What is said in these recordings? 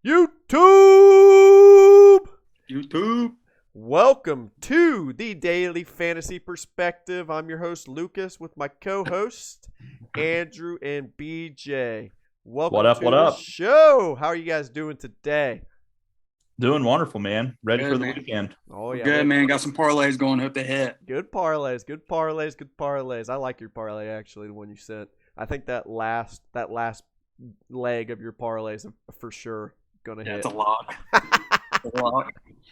YouTube. Welcome to the Daily Fantasy Perspective. I'm your host, Lucas, with my co-host, Andrew and BJ. Welcome What up, to what the up? show. How are you guys doing today? Doing wonderful, man. Ready Good, for the man. weekend. Oh, yeah. Good, man. Got some parlays going. Hope they hit. Good parlays. I like your parlay, actually, the one you sent. I think that last leg of your parlays are for sure going to hit. It's a lock.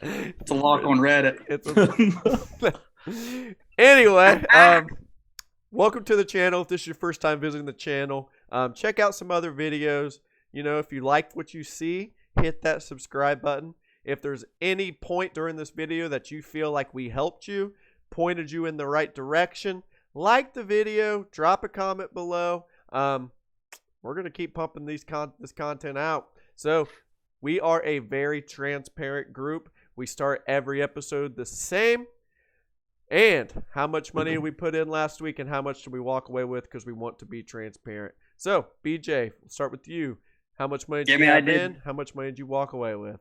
It's a lock on Reddit. Anyway, welcome to the channel. If this is your first time visiting the channel, check out some other videos. You know, if you liked what you see, hit that subscribe button. If there's any point during this video that you feel like we helped you, pointed you in the right direction, like the video, drop a comment below. We're going to keep pumping this content out. So we are a very transparent group. We start every episode the same. And how much money did we put in last week and how much did we walk away with, because we want to be transparent. So, BJ, we'll start with you. How much money did you have in? How much money did you walk away with?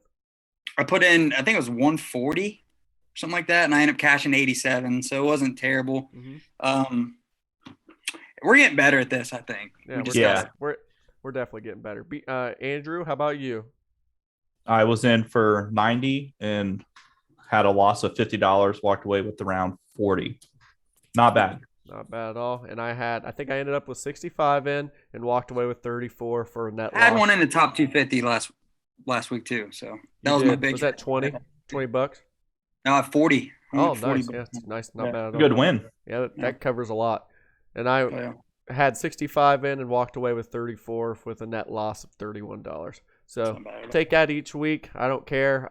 I put in, I think it was 140, something like that, and I ended up cashing 87, so it wasn't terrible. Mm-hmm. We're getting better at this, I think. We're definitely getting better. Andrew, how about you? I was in for 90 and had a loss of $50, walked away with around 40. Not bad. Not bad at all. And I think I ended up with 65 in and walked away with 34 for a net loss. I had one in the top 250 last week too, so that was my big. Was that 20 bucks? No, 40. Oh, 40 nice. Yeah, it's nice. Not bad at all. Good win. Yeah, that covers a lot. And I had 65 in and walked away with 34 with a net loss of $31. So take that each week. I don't care.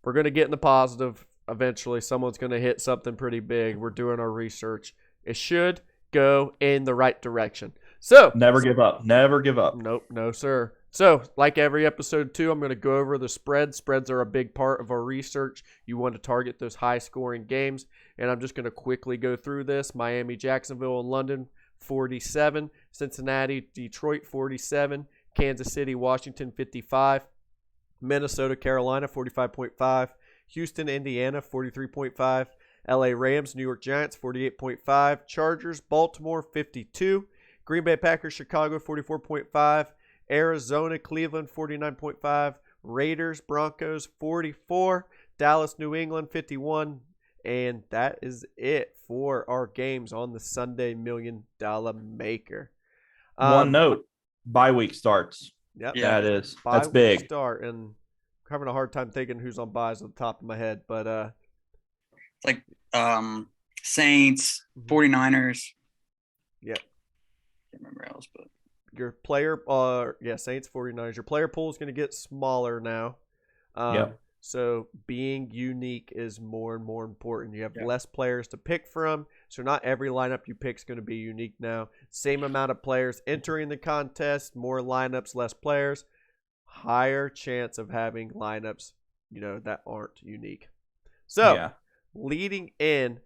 We're going to get in the positive eventually. Someone's going to hit something pretty big. We're doing our research. It should go in the right direction. So never give up. Never give up. Nope. No, sir. So like every episode too, I'm going to go over the spreads. Spreads are a big part of our research. You want to target those high scoring games. And I'm just going to quickly go through this. Miami, Jacksonville, and London, 47. Cincinnati, Detroit, 47. Kansas City, Washington, 55. Minnesota, Carolina, 45.5. Houston, Indiana, 43.5. LA Rams, New York Giants, 48.5. Chargers, Baltimore, 52. Green Bay Packers, Chicago, 44.5. Arizona, Cleveland, 49.5. Raiders, Broncos, 44. Dallas, New England, 51. And that is it for our games on the Sunday $1 Million Maker. One note, bye week starts. Yep. Yeah, that's big. Start, and I'm having a hard time thinking who's on buys on the top of my head, but it's like Saints, 49ers. Yep. Can't remember else, but your player, Saints, 49ers. Your player pool is going to get smaller now. Yep. So being unique is more and more important. You have less players to pick from, so not every lineup you pick is going to be unique now. Same amount of players entering the contest, more lineups, less players, higher chance of having lineups, that aren't unique. So leading in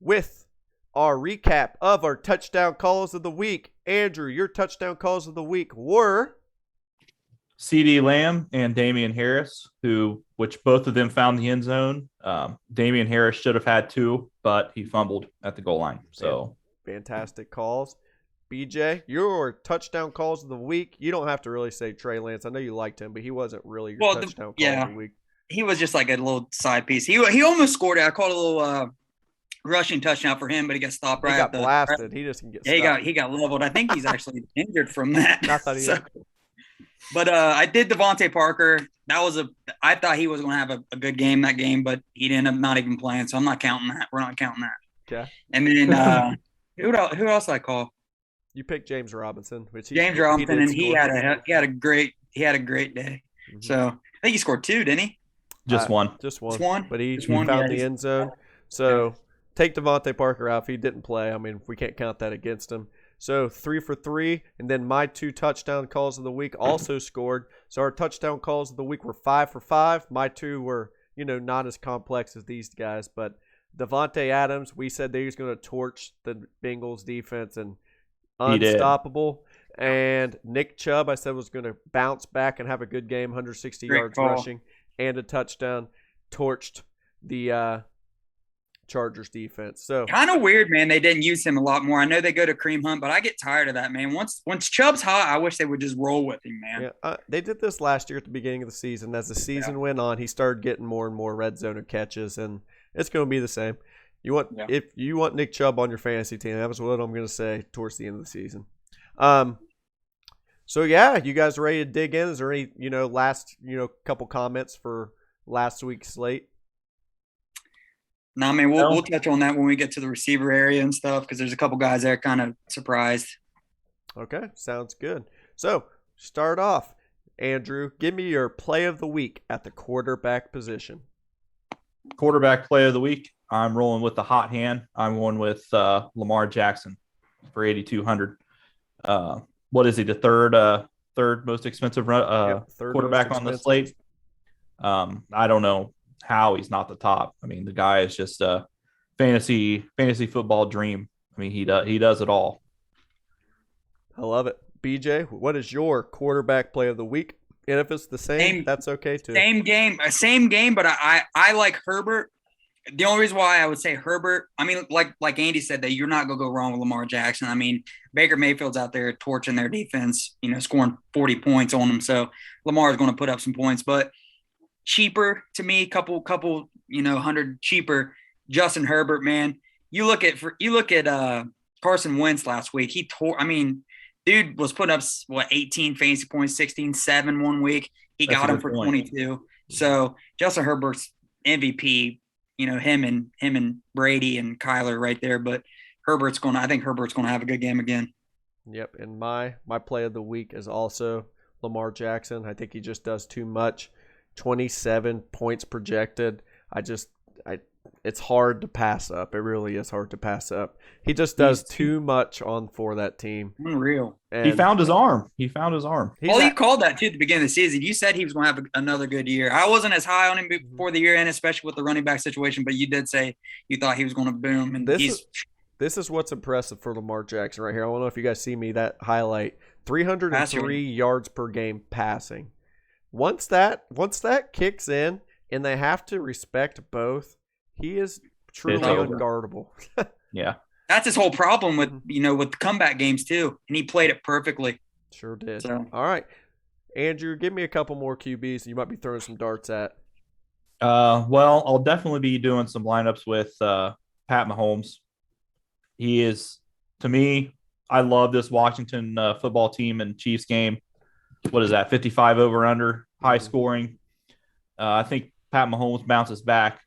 with our recap of our touchdown calls of the week. Andrew, your touchdown calls of the week were CeeDee Lamb and Damian Harris, which both of them found the end zone. Damian Harris should have had 2, but he fumbled at the goal line. So fantastic calls. BJ, your touchdown calls of the week. You don't have to really say Trey Lance. I know you liked him, but he wasn't really your touchdown call of the week. He was just like a little side piece. He almost scored it. I called a little rushing touchdown for him, but he got stopped right. He got blasted. He just can get. Yeah, he got leveled. I think he's actually injured from that. Not that he. But I did Devontae Parker. I thought he was going to have a good game that game, but he ended up not even playing, so I'm not counting that. We're not counting that. Okay. And then who else did I call? You picked James Robinson, and he had a great day. Mm-hmm. So I think he scored 2, didn't he? Just one. But he found the end zone. So take Devontae Parker out if he didn't play. I mean, we can't count that against him. So 3 for 3, and then my 2 touchdown calls of the week also scored. So our touchdown calls of the week were 5 for 5. My 2 were, not as complex as these guys, but Davonte Adams, we said that he was going to torch the Bengals defense and unstoppable. And Nick Chubb, I said, was going to bounce back and have a good game, 160 Great yards call. rushing and a touchdown. Torched the Chargers defense. So kind of weird, man. They didn't use him a lot more. I know they go to Kareem Hunt, but I get tired of that, man. Once Chubb's hot, I wish they would just roll with him, man. Yeah, they did this last year at the beginning of the season. As the season went on, he started getting more and more red zone catches, and it's going to be the same. If you want Nick Chubb on your fantasy team, that was what I'm going to say towards the end of the season. So yeah, you guys ready to dig in? Is there any last couple comments for last week's slate? No, I mean we'll touch on that when we get to the receiver area and stuff because there's a couple guys there kind of surprised. Okay, sounds good. So start off, Andrew. Give me your play of the week at the quarterback position. Quarterback play of the week. I'm rolling with the hot hand. I'm going with Lamar Jackson for 8,200. What is he? The third most expensive quarterback on the slate. I don't know how he's not the top. I mean, the guy is just a fantasy football dream. I mean, he does it all. I love it. BJ, what is your quarterback play of the week? And if it's the same that's okay too. Same game, but I like Herbert. The only reason why I would say Herbert, I mean, like Andy said, that you're not going to go wrong with Lamar Jackson. I mean, Baker Mayfield's out there torching their defense, scoring 40 points on them. So Lamar is going to put up some points, but cheaper to me, couple, 100 cheaper. Justin Herbert, man, you look at Carson Wentz last week. Dude was putting up 18 fantasy points, 16-7 one week. He got him for 22. So Justin Herbert's MVP. Him and Brady and Kyler right there, but I think Herbert's going to have a good game again. Yep, and my play of the week is also Lamar Jackson. I think he just does too much. 27 points projected. It's hard to pass up. It really is hard to pass up. He just does too much for that team. Unreal. And he found his arm. You called that too at the beginning of the season. You said he was going to have another good year. I wasn't as high on him before the year end, especially with the running back situation, but you did say you thought he was going to boom. And this is what's impressive for Lamar Jackson right here. I don't know if you guys see me that highlight. 303 yards per game passing. Once that kicks in, and they have to respect both, he is truly unguardable. Yeah. That's his whole problem with the comeback games too. And he played it perfectly. Sure did. So. All right. Andrew, give me a couple more QBs you might be throwing some darts at. Well, I'll definitely be doing some lineups with Pat Mahomes. He is, to me, I love this Washington football team and Chiefs game. What is that? 55 over under, high scoring. I think Pat Mahomes bounces back.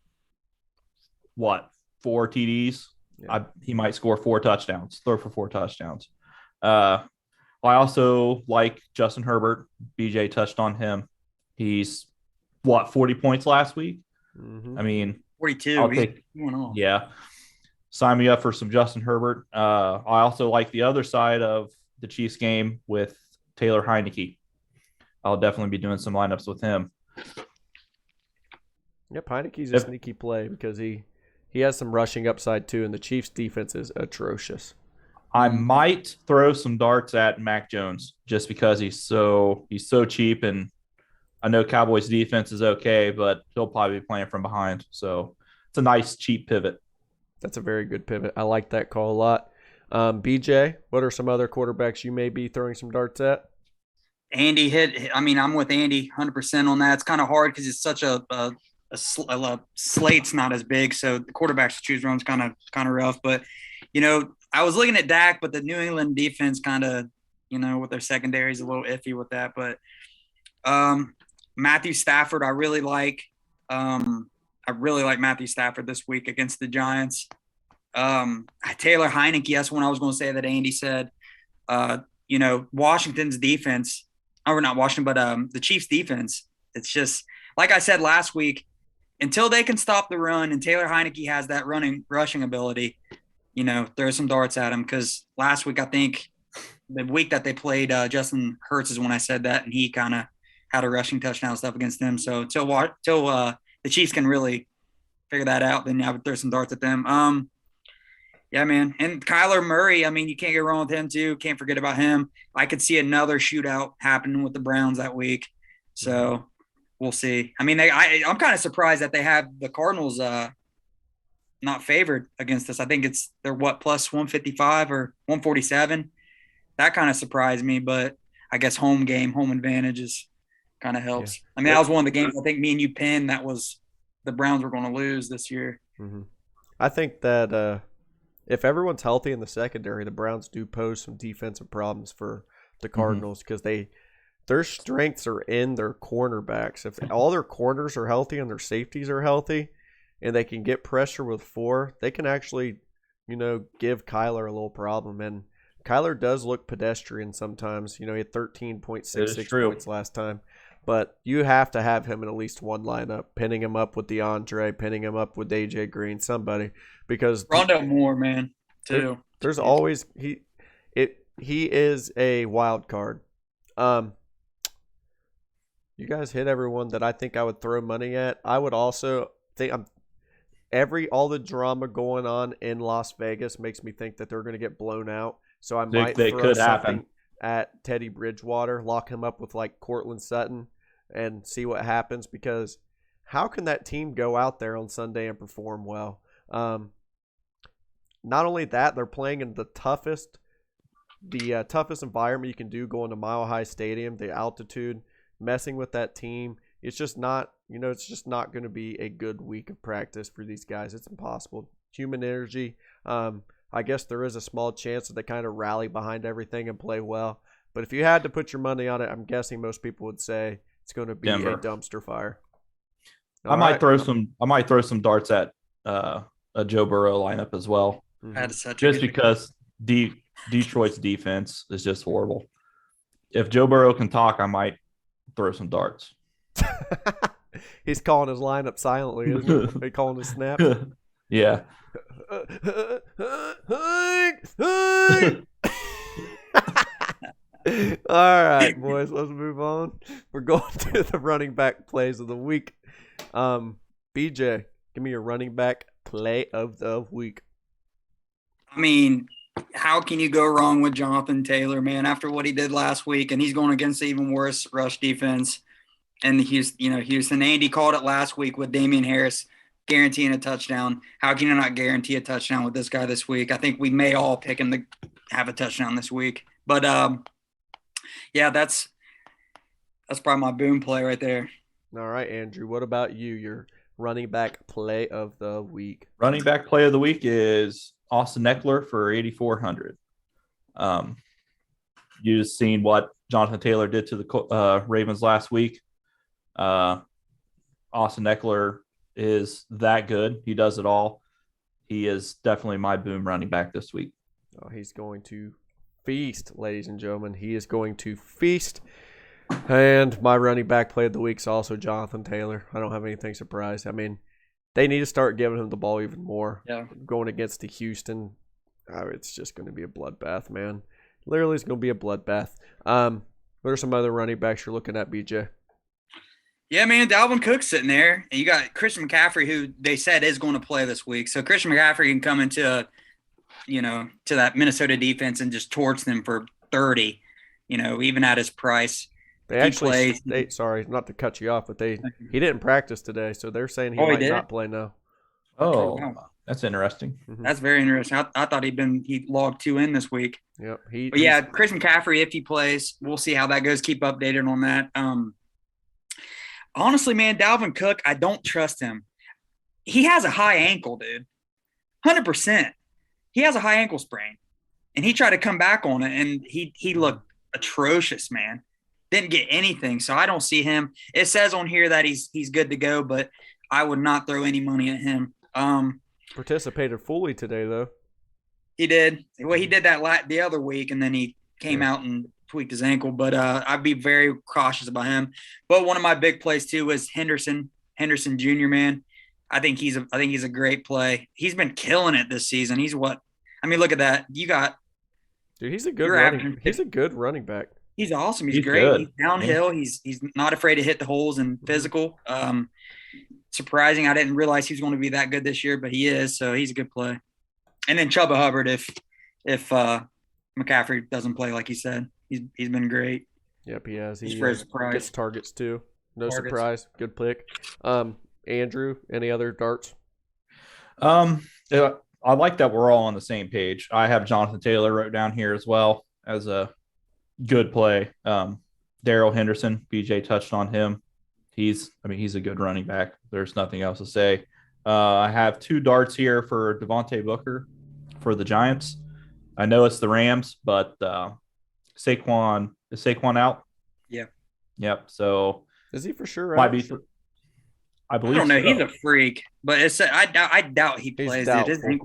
4 TDs? Yeah. He might score 4 touchdowns, throw for 4 touchdowns. I also like Justin Herbert. BJ touched on him. He's 40 points last week? Mm-hmm. I mean, 42. Yeah. Sign me up for some Justin Herbert. I also like the other side of the Chiefs game with Taylor Heineke. I'll definitely be doing some lineups with him. Yep, Heineke's a sneaky play because he has some rushing upside too, and the Chiefs' defense is atrocious. I might throw some darts at Mac Jones just because he's so cheap, and I know Cowboys' defense is okay, but he'll probably be playing from behind. So it's a nice cheap pivot. That's a very good pivot. I like that call a lot. BJ, what are some other quarterbacks you may be throwing some darts at? Andy hit. I mean, I'm with Andy 100% on that. It's kind of hard because it's such a slate's not as big, so the quarterbacks to choose from is kind of rough. But I was looking at Dak, but the New England defense kind of with their secondary is a little iffy with that. But Matthew Stafford, I really like Matthew Stafford this week against the Giants. Taylor Heineke, that's when I was going to say that Andy said. Washington's defense, or not Washington, but the Chiefs defense. It's just like I said last week. Until they can stop the run and Taylor Heineke has that rushing ability, throw some darts at him. Because last week, I think the week that they played Justin Hurts is when I said that, and he kind of had a rushing touchdown stuff against them. So till the Chiefs can really figure that out, then I would throw some darts at them. Yeah, man. And Kyler Murray, I mean, you can't get wrong with him too. Can't forget about him. I could see another shootout happening with the Browns that week. So we'll see. I mean, I'm kind of surprised that they have the Cardinals not favored against us. I think they're plus 155 or 147. That kind of surprised me, but I guess home advantages kind of helps. Yeah. I mean, that was one of the games I think me and you pinned that was the Browns were going to lose this year. Mm-hmm. I think that if everyone's healthy in the secondary, the Browns do pose some defensive problems for the Cardinals because their strengths are in their cornerbacks. If all their corners are healthy and their safeties are healthy and they can get pressure with 4, they can actually, give Kyler a little problem. And Kyler does look pedestrian sometimes. He had 13.66 points last time. But you have to have him in at least one lineup, pinning him up with DeAndre, pinning him up with AJ Green, somebody. Because Rondelle Moore, man, too. There's always he is a wild card. You guys hit everyone that I think I would throw money at. I would also think all the drama going on in Las Vegas makes me think that they're going to get blown out. So I might throw something at Teddy Bridgewater, lock him up with like Cortland Sutton, and see what happens. Because how can that team go out there on Sunday and perform well? Not only that, they're playing in the toughest environment you can do, going to Mile High Stadium, the altitude, messing with that team. It's just not, it's just not going to be a good week of practice for these guys. It's impossible. Human energy. I guess there is a small chance that they kind of rally behind everything and play well. But if you had to put your money on it, I'm guessing most people would say it's going to be Denver. A dumpster fire. I might throw some darts at a Joe Burrow lineup as well. Just because Detroit's defense is just horrible. If Joe Burrow can talk, I might throw some darts. He's calling his lineup silently, isn't he? He calling his snap. Yeah. All right, boys, let's move on. We're going to the running back plays of the week. BJ, give me your running back play of the week. I mean, how can you go wrong with Jonathan Taylor, man, after what he did last week? And he's going against the even worse rush defense. And Houston, Andy called it last week with Damian Harris guaranteeing a touchdown. How can you not guarantee a touchdown with this guy this week? I think we may all pick him to have a touchdown this week. But, yeah, that's probably my boom play right there. All right, Andrew, what about you, your running back play of the week? Running back play of the week is Austin Eckler for 8,400. You just seen what Jonathan Taylor did to the Ravens last week. Austin Eckler is that good. He does it all. He is definitely my boom running back this week. Oh, he's going to feast, ladies and gentlemen. He is going to feast. And my running back play of the week is also Jonathan Taylor. I don't have anything surprised. I mean, they need to start giving him the ball even more. Yeah. Going against the Houston, it's just going to be a bloodbath, man. Literally, it's going to be a bloodbath. What are some other running backs you're looking at, BJ? Yeah, man, Dalvin Cook's sitting there. And you got Christian McCaffrey, who they said is going to play this week. So Christian McCaffrey can come into, to that Minnesota defense and just torch them for 30, even at his price. Sorry, not to cut you off, but he didn't practice today, so they're saying he might not play now. Oh, wow. That's interesting. Mm-hmm. That's very interesting. I thought he logged 2 in this week. Yep. Chris McCaffrey, if he plays, we'll see how that goes. Keep updated on that. Honestly, man, Dalvin Cook, I don't trust him. He has a high ankle, dude. 100%. He has a high ankle sprain, and he tried to come back on it, and he looked atrocious, man. Didn't get anything, so I don't see him. It says on here that he's good to go, but I would not throw any money at him. Participated fully today, though. He did. Well, he did that the other week, and then he came out and tweaked his ankle. But I'd be very cautious about him. But one of my big plays too was Henderson Jr. Man, I think he's a great play. He's been killing it this season. He's what? I mean, look at that. You got. Dude, he's a good running back. He's awesome. He's great. Good. He's downhill. Yeah. He's not afraid to hit the holes and physical. Surprising. I didn't realize he was going to be that good this year, but he is. So he's a good play. And then Chuba Hubbard if McCaffrey doesn't play like he said. He's been great. Yep, he has. He gets targets too. No surprise. Good pick. Andrew, any other darts? Yeah, I like that we're all on the same page. I have Jonathan Taylor wrote down here as well as a good play. Daryl Henderson, BJ touched on him. He's a good running back. There's nothing else to say. I have 2 darts here for Devontae Booker for the Giants. I know it's the Rams, but is Saquon out? Yeah. Yep. So is he for sure? Might be. I believe. I don't know. So. He's a freak, but I doubt he plays it.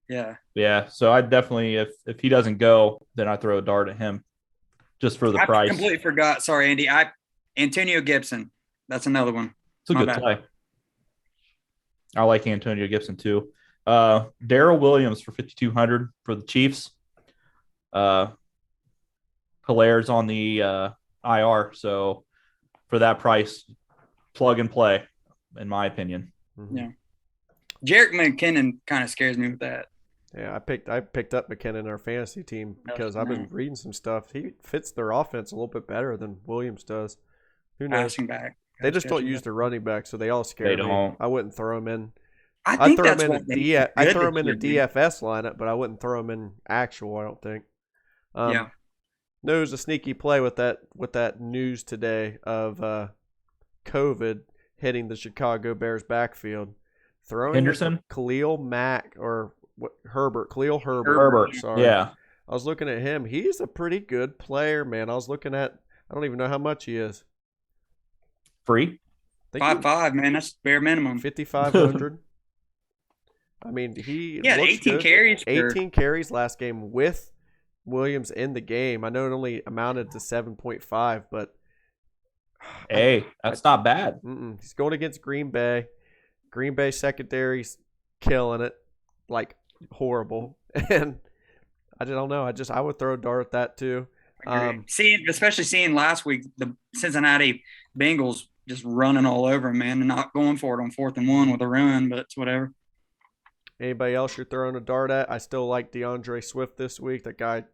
Yeah. Yeah. So I definitely, if he doesn't go, then I throw a dart at him, just for the price. I completely forgot. Sorry, Andy. Antonio Gibson. That's another one. It's a good play. I like Antonio Gibson too. Daryl Williams for 5,200 for the Chiefs. Hilaire's on the IR, so for that price, plug and play, in my opinion. Yeah. Jerick McKinnon kind of scares me with that. Yeah, I picked up McKinnon in our fantasy team because I've been reading some stuff. He fits their offense a little bit better than Williams does. Who knows? Passing back. They just don't use their running back, so they all scare me. I wouldn't throw them in. I throw them in a DFS lineup, but I wouldn't throw them in actual. I don't think. Yeah. No, it was a sneaky play with that news today of COVID hitting the Chicago Bears backfield. Throwing Henderson, Khalil Mack or Herbert. Sorry. Yeah. I was looking at him. He's a pretty good player, man. I don't even know how much he is. Free? 5.5, man. That's bare minimum. 5,500. I mean, he had 18 carries. 18 carries last game with Williams in the game. I know it only amounted to 7.5, but hey, that's not bad. He's going against Green Bay. Green Bay secondary's killing it, like horrible. And I don't know. I would throw a dart at that too. Especially seeing last week the Cincinnati Bengals just running all over him, man, and not going for it on 4th and 1 with a run, but it's whatever. Anybody else you're throwing a dart at? I still like DeAndre Swift this week. That guy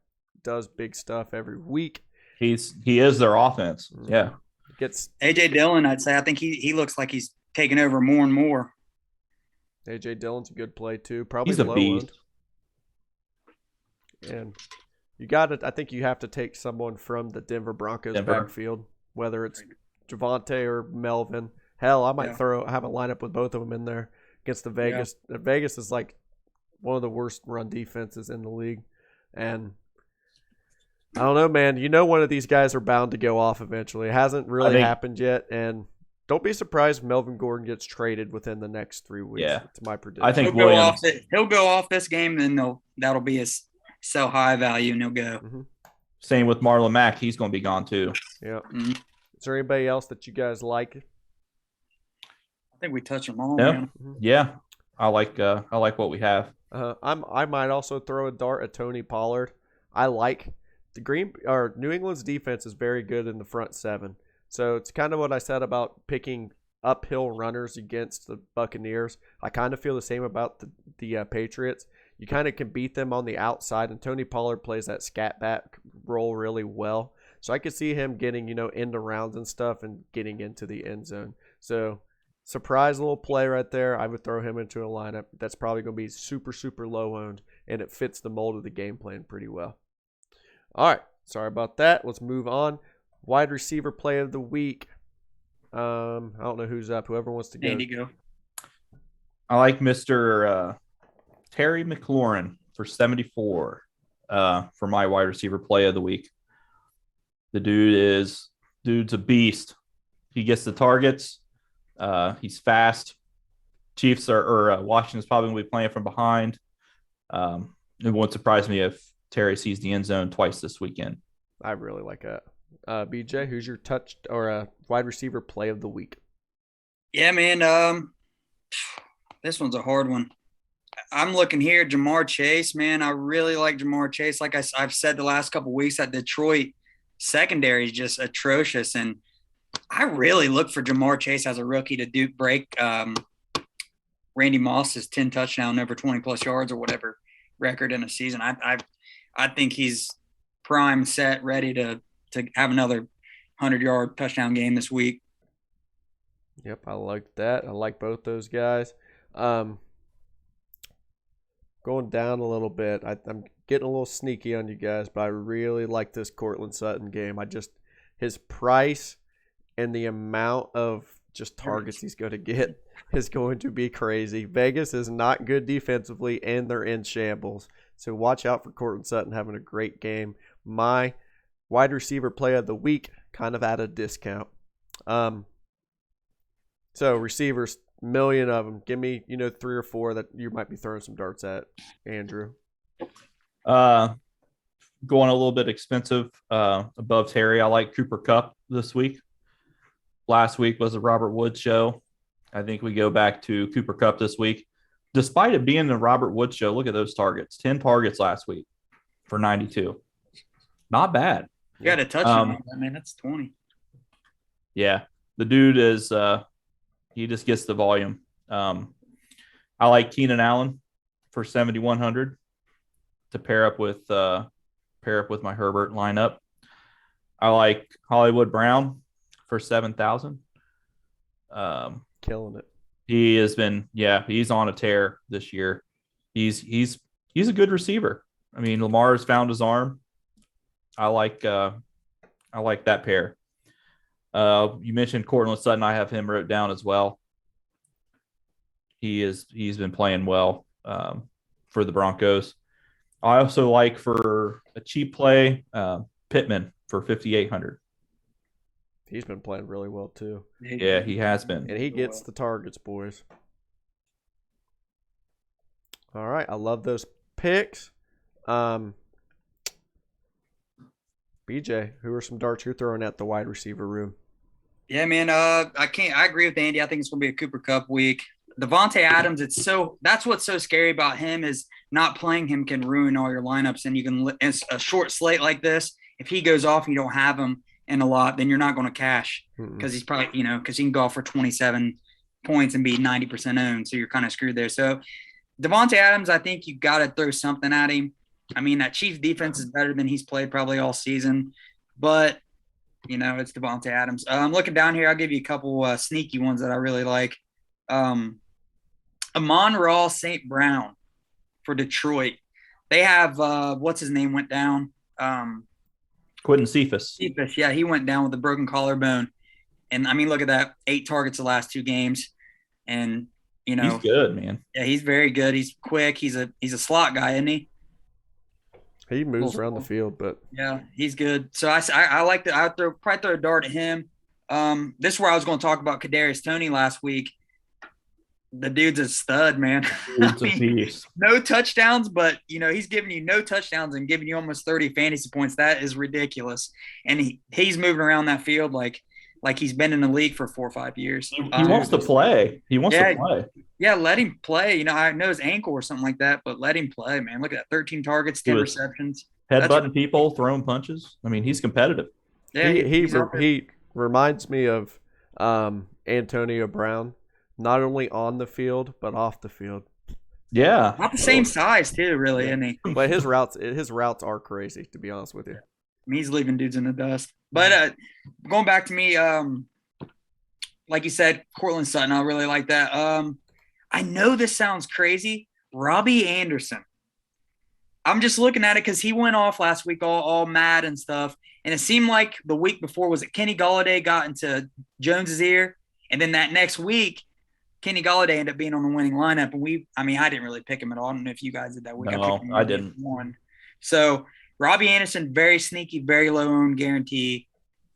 does big stuff every week. He is their offense. Yeah. Gets AJ Dillon, I'd say. I think he looks like he's taking over more and more. AJ Dillon's a good play too. Probably he's a low beast. End. And I think you have to take someone from the Denver Broncos backfield, whether it's Javonte or Melvin. Hell, I might have a lineup with both of them in there against the Vegas. Yeah. Vegas is like one of the worst run defenses in the league. And I don't know, man. One of these guys are bound to go off eventually. It hasn't really happened yet. And don't be surprised if Melvin Gordon gets traded within the next 3 weeks. Yeah. It's my prediction. I think he'll go off this game, and that'll be his sell high value, and he'll go. Mm-hmm. Same with Marlon Mack. He's going to be gone too. Yeah. Mm-hmm. Is there anybody else that you guys like? I think we touched them all. Yeah. Man. Yeah. I like what we have. I might also throw a dart at Tony Pollard. I like New England's defense is very good in the front 7. So it's kind of what I said about picking uphill runners against the Buccaneers. I kind of feel the same about the Patriots. You kind of can beat them on the outside, and Tony Pollard plays that scat back role really well. So I could see him getting, into rounds and stuff and getting into the end zone. So surprise little play right there. I would throw him into a lineup that's probably going to be super, super low owned, and it fits the mold of the game plan pretty well. All right. Sorry about that. Let's move on. Wide receiver play of the week. I don't know who's up. Whoever wants to go. Andy, go. I like Mr. Terry McLaurin for 74 for my wide receiver play of the week. The dude's a beast. He gets the targets. He's fast. Chiefs or Washington's probably going to be playing from behind. It won't surprise me if Terry sees the end zone twice this weekend. I really like that. BJ, who's your wide receiver play of the week? Yeah, man. This one's a hard one. I'm looking here, Jamar Chase, man. I really like Jamar Chase. Like I've said the last couple of weeks, that Detroit secondary is just atrocious, and I really look for Jamar Chase as a rookie to break Randy Moss's 10 touchdown over 20 plus yards or whatever record in a season. I think he's prime, set, ready to have another 100-yard touchdown game this week. Yep, I like that. I like both those guys. Going down a little bit. I'm getting a little sneaky on you guys, but I really like this Courtland Sutton game. His price and the amount of just targets he's going to get is going to be crazy. Vegas is not good defensively, and they're in shambles. So watch out for Courtland Sutton having a great game. My wide receiver play of the week, kind of at a discount. So receivers, million of them. Give me, 3 or 4 that you might be throwing some darts at, Andrew. Going a little bit expensive above Terry. I like Cooper Kupp this week. Last week was a Robert Woods show. I think we go back to Cooper Kupp this week. Despite it being the Robert Woods show, look at those targets. 10 targets last week for 92. Not bad. You got a touchdown. That's 20. Yeah. The dude is he just gets the volume. I like Keenan Allen for 7,100 to pair up with my Herbert lineup. I like Hollywood Brown for 7,000. Killing it. He has been, he's on a tear this year. He's a good receiver. I mean, Lamar's found his arm. I like that pair. You mentioned Courtland Sutton. I have him wrote down as well. He's been playing well for the Broncos. I also like, for a cheap play, Pittman for 5,800. He's been playing really well too. Yeah, he has been. And he gets the targets, boys. All right, I love those picks. BJ, who are some darts you're throwing at the wide receiver room? Yeah, man. I agree with Andy. I think it's gonna be a Cooper Kupp week. Davonte Adams, that's what's so scary about him, is not playing him can ruin all your lineups. And you can, it's a short slate like this, if he goes off and you don't have him in a lot, then you're not going to cash, because he's probably, because he can go off for 27 points and be 90% owned. So you're kind of screwed there. So Davonte Adams, I think you got to throw something at him. I mean, that Chiefs defense is better than he's played probably all season, but it's Davonte Adams. I'm looking down here. I'll give you a couple sneaky ones that I really like. Amon-Ra St. Brown for Detroit. They have what's his name went down. Quentin Cephas. Yeah, he went down with a broken collarbone. And I mean, look at that. 8 targets the last 2 games. And he's good, man. Yeah, he's very good. He's quick. He's a slot guy, isn't he? He moves around the field, but yeah, he's good. So I like that. I probably throw a dart at him. This is where I was going to talk about Cadarius Tony last week. The dude's a stud, man. No touchdowns, but he's giving you no touchdowns and giving you almost 30 fantasy points. That is ridiculous. And he's moving around that field like he's been in the league for 4 or 5 years. He wants to play. He wants to play. Yeah, let him play. I know his ankle or something like that, but let him play, man. Look at that. 13 targets, 10 receptions. Headbutting people, throwing punches. I mean, he's competitive. Yeah, he reminds me of Antonio Brown. Not only on the field, but off the field. Yeah. Not the same size, too, really, isn't he? But his routes are crazy, to be honest with you. He's leaving dudes in the dust. But going back to me, like you said, Courtland Sutton, I really like that. I know this sounds crazy. Robbie Anderson. I'm just looking at it because he went off last week all mad and stuff. And it seemed like the week before was it Kenny Golladay got into Jones's ear. And then that next week, Kenny Golladay ended up being on the winning lineup. And I didn't really pick him at all. I don't know if you guys did that week. No, I didn't. So Robbie Anderson, very sneaky, very low owned guarantee.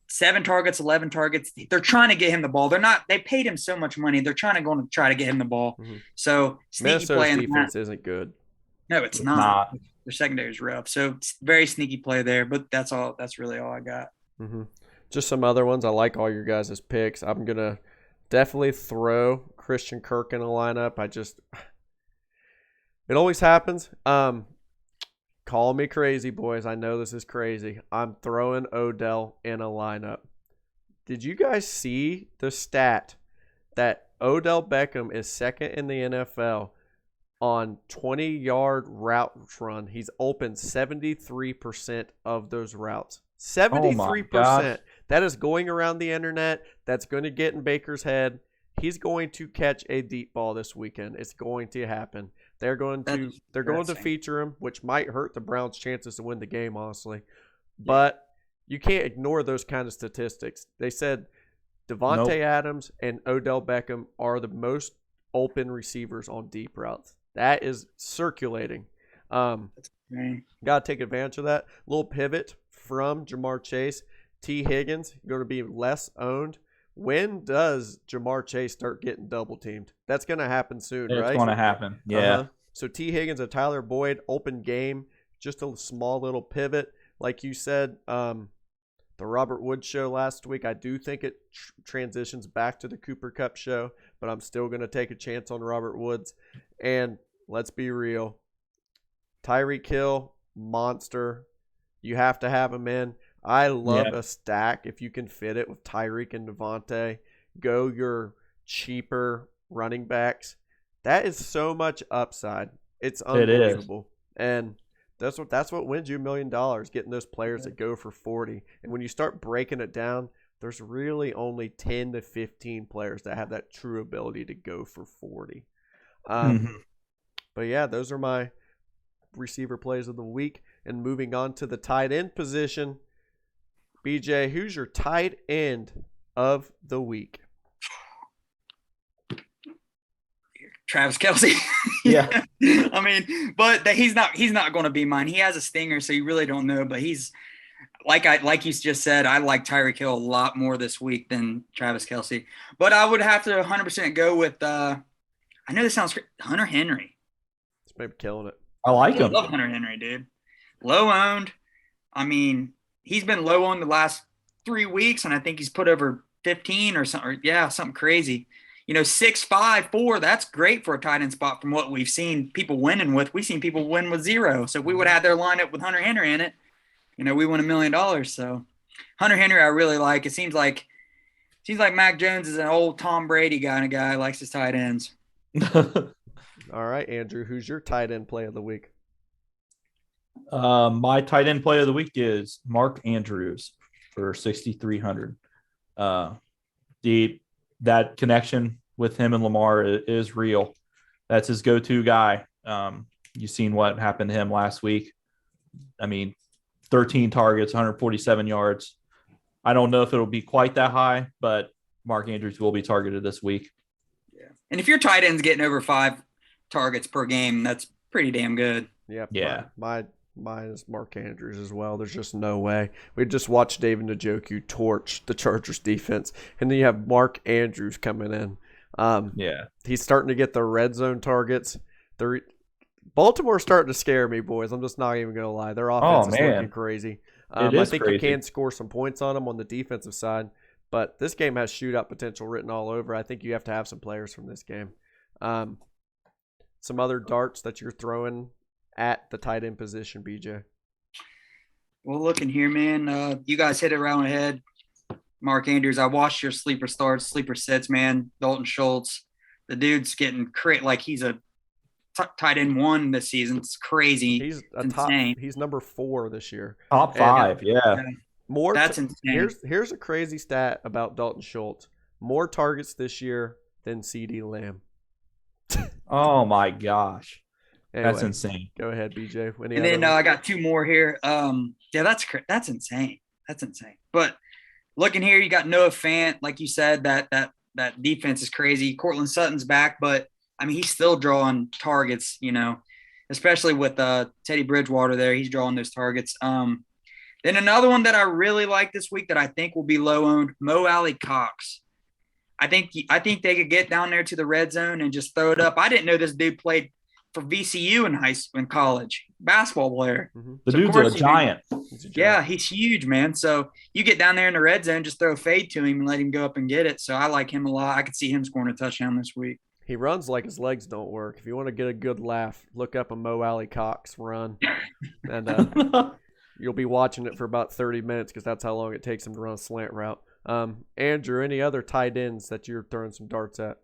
7 targets, 11 targets. They're trying to get him the ball. They paid him so much money. They're trying to try to get him the ball. Mm-hmm. So sneaky Minnesota's play. defense isn't good. No, it's not. Their secondary is rough. So very sneaky play there. But that's all. That's really all I got. Mm-hmm. Just some other ones. I like all your guys' picks. I'm gonna definitely throw Christian Kirk in a lineup. It always happens. Call me crazy, boys. I know this is crazy. I'm throwing Odell in a lineup. Did you guys see the stat that Odell Beckham is second in the NFL on 20-yard route run. He's opened 73% of those routes. 73%. That is going around the internet. That's going to get in Baker's head. He's going to catch a deep ball this weekend. It's going to happen. They're going to feature him, which might hurt the Browns' chances to win the game, honestly. But you can't ignore those kind of statistics. They said Davonte Adams and Odell Beckham are the most open receivers on deep routes. That is circulating. Got to take advantage of that. Little pivot from Jamar Chase. T. Higgins going to be less owned. When does Jamar Chase start getting double teamed? That's going to happen soon, right? It's going to happen. Yeah. So T. Higgins and Tyler Boyd, open game, just a small little pivot. Like you said, the Robert Woods show last week, I do think it transitions back to the Cooper Kupp show, but I'm still going to take a chance on Robert Woods. And let's be real, Tyreek Hill, monster. You have to have him in. I love a stack if you can fit it with Tyreek and Devontae. Go your cheaper running backs. That is so much upside. It's unbelievable. And that's what wins you $1 million, getting those players that go for 40. And when you start breaking it down, there's really only 10 to 15 players that have that true ability to go for 40. But yeah, those are my receiver plays of the week. And moving on to the tight end position, BJ, who's your tight end of the week? Travis Kelce. Yeah. I mean, but he's not going to be mine. He has a stinger, so you really don't know. But he's like you just said, I like Tyreek Hill a lot more this week than Travis Kelce. But I would have to 100% go with I know this sounds Hunter Henry. He's maybe killing it. I like him. I love Hunter Henry, dude. Low owned. I mean, he's been low owned the last 3 weeks, and I think he's put over 15 or something. Something crazy. 6'5", 4, that's great for a tight end spot from what we've seen people winning with. We've seen people win with 0. So if we would have their lineup with Hunter Henry in it, we win $1 million. So Hunter Henry I really like. It seems like Mac Jones is an old Tom Brady kind of guy, likes his tight ends. All right, Andrew, who's your tight end play of the week? My tight end play of the week is Mark Andrews for 6,300. That connection with him and Lamar is real. That's his go-to guy. You've seen what happened to him last week. I mean, 13 targets, 147 yards. I don't know if it'll be quite that high, but Mark Andrews will be targeted this week. Yeah. And if your tight end's getting over 5 targets per game, that's pretty damn good. Yep. Yeah. Mine is Mark Andrews as well. There's just no way. We just watched David Njoku torch the Chargers defense, and then you have Mark Andrews coming in. He's starting to get the red zone targets. Baltimore's starting to scare me, boys. I'm just not even going to lie. Their offense is looking crazy. I think crazy. You can score some points on them on the defensive side, but this game has shootout potential written all over. I think you have to have some players from this game. Some other darts that you're throwing at the tight end position, BJ? Well, looking here, man, you guys hit it around the head. Mark Andrews, I watched your sleeper starts, sleeper sets, man. Dalton Schultz, the dude's getting like he's a tight end 1 this season. It's crazy. He's insane. He's number 4 this year. Top 5, More. That's insane. Here's a crazy stat about Dalton Schultz. More targets this year than CD Lamb. Oh my gosh. Anyway, that's insane. Go ahead, BJ. And then I got 2 more here. That's insane. That's insane. But looking here, you got Noah Fant. Like you said, that defense is crazy. Cortland Sutton's back, but I mean, he's still drawing targets, especially with Teddy Bridgewater there. He's drawing those targets. Then another one that I really like this week that I think will be low owned, Mo Alley Cox. I think they could get down there to the red zone and just throw it up. I didn't know this dude played for VCU in college, basketball player. Mm-hmm. The dude's a giant. Yeah, he's huge, man. So you get down there in the red zone, just throw a fade to him and let him go up and get it. So I like him a lot. I could see him scoring a touchdown this week. He runs like his legs don't work. If you want to get a good laugh, look up a Mo Alley Cox run. And you'll be watching it for about 30 minutes because that's how long it takes him to run a slant route. Andrew, any other tight ends that you're throwing some darts at?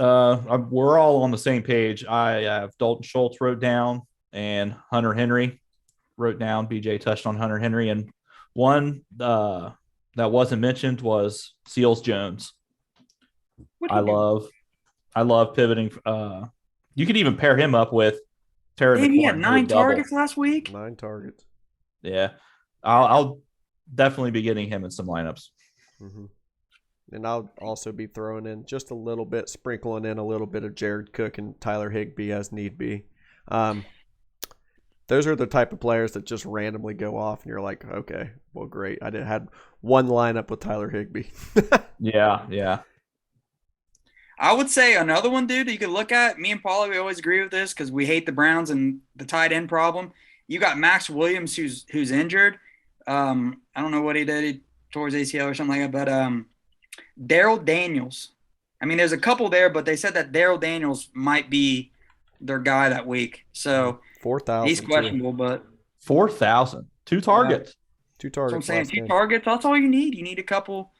We're all on the same page. I have Dalton Schultz wrote down and Hunter Henry wrote down. BJ touched on Hunter Henry, and one that wasn't mentioned was Seals Jones. I love pivoting. You could even pair him up with Terry McLaurin. He had 9 targets last week. 9 targets. Yeah, I'll definitely be getting him in some lineups. Mm-hmm. And I'll also be throwing in just a little bit, sprinkling in a little bit of Jared Cook and Tyler Higbee as need be. Those are the type of players that just randomly go off, and you're like, okay, well, great. I had one lineup with Tyler Higbee. Yeah. I would say another one, dude, that you could look at. Me and Paulie, we always agree with this because we hate the Browns and the tight end problem. You got Max Williams, who's injured. I don't know what he did. He tore his ACL or something like that, but Daryl Daniels. I mean, there's a couple there, but they said that Daryl Daniels might be their guy that week. So 4,000. he's questionable, but 4,000, 2 targets. 2 targets. That's what I'm saying. 2 targets. That's all you need. You need a couple.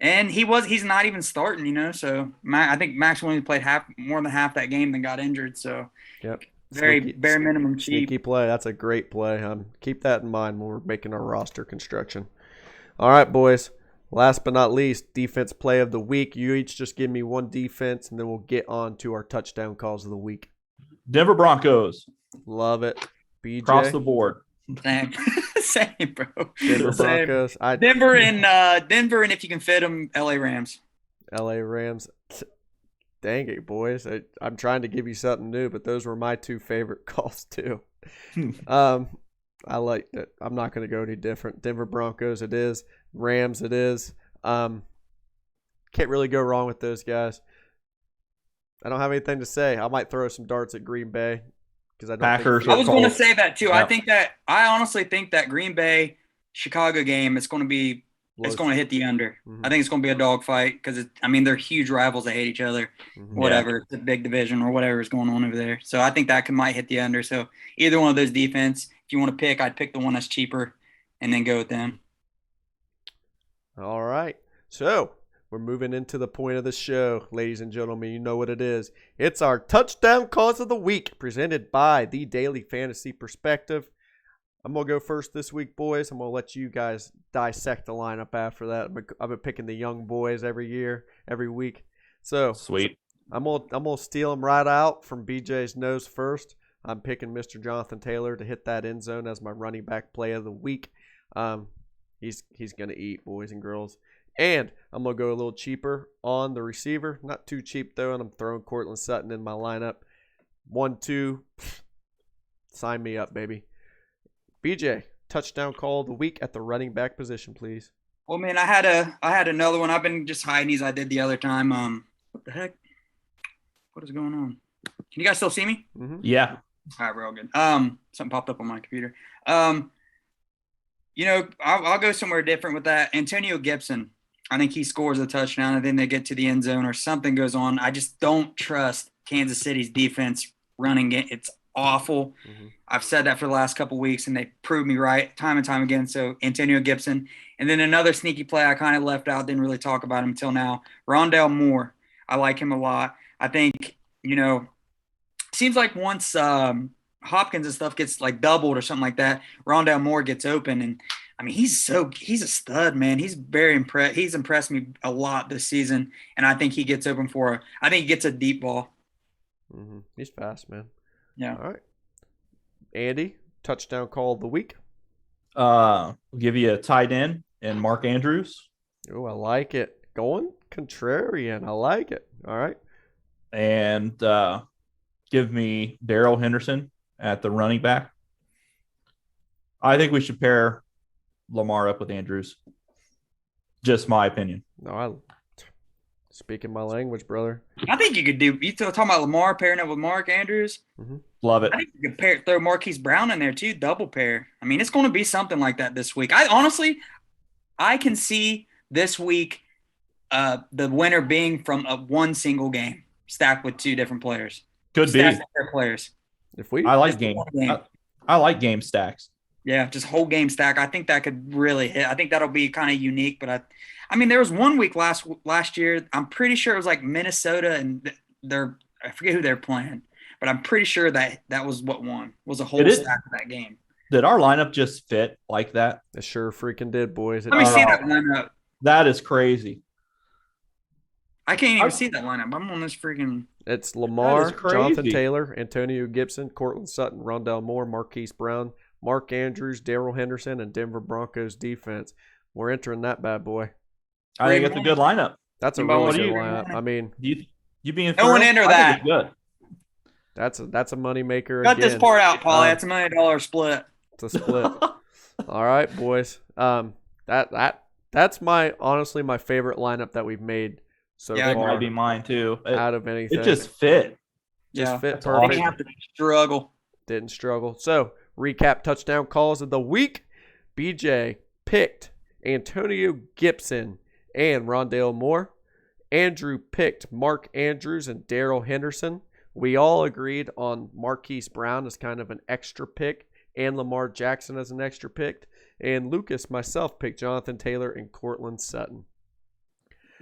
And he's not even starting, So I think Max Williams played more than half that game than got injured. So yep. Bare minimum cheap. Sneaky play. That's a great play. Keep that in mind when we're making our roster construction. All right, boys. Last but not least, defense play of the week. You each just give me one defense, and then we'll get on to our touchdown calls of the week. Denver Broncos. Love it. BJ. Across the board. Same, bro. Denver Broncos. Denver, and if you can fit them, LA Rams. LA Rams. Dang it, boys. I'm trying to give you something new, but those were my 2 favorite calls, too. I like it. I'm not going to go any different. Denver Broncos, it is. Rams, it is. Can't really go wrong with those guys. I don't have anything to say. I might throw some darts at Green Bay because I don't Packers. I was going to say that too. Yep. I honestly think that Green Bay Chicago game is going to be it's going to hit the under. Mm-hmm. I think it's going to be a dogfight because they're huge rivals. They hate each other. Mm-hmm. Whatever, it's a big division or whatever is going on over there. So I think that might hit the under. So either one of those defense, if you want to pick, I'd pick the one that's cheaper and then go with them. All right. So we're moving into the point of the show, ladies and gentlemen. You know what it is. It's our touchdown calls of the week presented by the Daily Fantasy Perspective. I'm going to go first this week, boys. I'm going to let you guys dissect the lineup after that. I've been picking the young boys every week. So sweet. I'm gonna steal them right out from BJ's nose first. I'm picking Mr. Jonathan Taylor to hit that end zone as my running back play of the week. He's going to eat, boys and girls. And I'm going to go a little cheaper on the receiver. Not too cheap, though, and I'm throwing Courtland Sutton in my lineup. 1-2. Sign me up, baby. BJ, touchdown call of the week at the running back position, please. Well, man, I had another one. I've been just hiding these. I did the other time. What the heck? What is going on? Can you guys still see me? Mm-hmm. Yeah. All right, we're all good. Something popped up on my computer. I'll go somewhere different with that. Antonio Gibson. I think he scores a touchdown and then they get to the end zone or something goes on. I just don't trust Kansas City's defense running it. It's awful. Mm-hmm. I've said that for the last couple of weeks, and they proved me right time and time again. So Antonio Gibson. And then another sneaky play I kind of left out, didn't really talk about him until now. Rondelle Moore. I like him a lot. I think, seems like once Hopkins and stuff gets like doubled or something like that, Rondelle Moore gets open. And I mean, he's a stud, man. He's very impressed. He's impressed me a lot this season. And I think he gets open I think he gets a deep ball. Mm-hmm. He's fast, man. Yeah. All right. Andy, touchdown call of the week. We'll give you a tight end and Mark Andrews. Oh, I like it. Going contrarian. I like it. All right. And give me Daryl Henderson at the running back. I think we should pair Lamar up with Andrews. Just my opinion. No, speaking my language, brother. I think you could you talking about Lamar pairing up with Mark Andrews? Mm-hmm. Love it. I think you could throw Marquise Brown in there too, double pair. I mean, it's going to be something like that this week. I can see this week the winner being from one single game stacked with 2 different players. Could be players. I like game. I like game stacks. Yeah, just whole game stack. I think that could really hit. I think that'll be kind of unique. But I mean, there was one week last year. I'm pretty sure it was like Minnesota and I forget who they're playing, but I'm pretty sure that was what won. Was a whole stack of that game. Did our lineup just fit like that? It sure freaking did, boys. Let me see that lineup. That is crazy. I can't even see that lineup. I'm on this freaking. It's Lamar, Jonathan Taylor, Antonio Gibson, Cortland Sutton, Rondelle Moore, Marquise Brown, Mark Andrews, Daryl Henderson, and Denver Broncos defense. We're entering that bad boy. I think it's a good lineup. That's a really good lineup. I mean, you being no one enter that. Good. That's a money maker. Cut this part out, Paulie. That's $1 million split. It's a split. All right, boys. That's honestly my favorite lineup that we've made so far. That might be mine too. Out of anything, it just fit. Fit perfect. Didn't have to struggle. Didn't struggle. So recap touchdown calls of the week. BJ picked Antonio Gibson and Rondelle Moore. Andrew picked Mark Andrews and Daryl Henderson. We all agreed on Marquise Brown as kind of an extra pick and Lamar Jackson as an extra pick. And Lucas, myself, picked Jonathan Taylor and Cortland Sutton.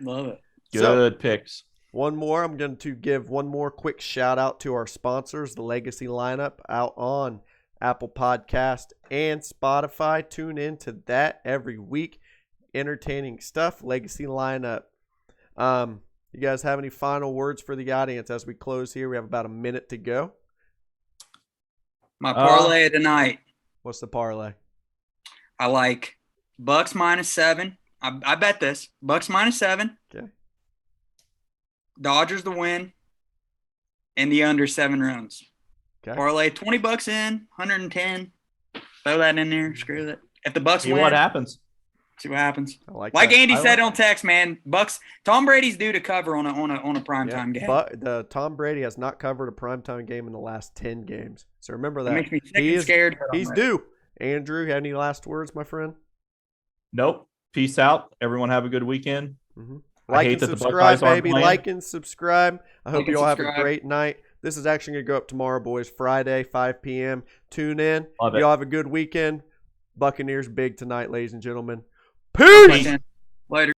Love it. Good picks. One more. I'm going to give one more quick shout out to our sponsors, the Legacy Lineup, out on Apple Podcast and Spotify. Tune in to that every week. Entertaining stuff. Legacy Lineup. You guys have any final words for the audience as we close here? We have about a minute to go. My parlay tonight. What's the parlay? I like Bucks -7. I bet this. Bucks -7. Okay. Dodgers to win. And the under 7 runs. Okay. Parlay $20 in, 110. Throw that in there. Screw it. If the Bucks win, what happens? See what happens. I like Andy said on text, man. Bucks. Tom Brady's due to cover on a primetime game. But Tom Brady has not covered a primetime game in the last 10 games. So remember that. It makes me sick and scared. He's due. Andrew, any last words, my friend? Nope. Peace out. Everyone have a good weekend. Mm-hmm. Like and subscribe, baby. Like and subscribe. I hope you all have a great night. This is actually going to go up tomorrow, boys. Friday, 5 p.m. Tune in. You all have a good weekend. Buccaneers big tonight, ladies and gentlemen. Peace. Later.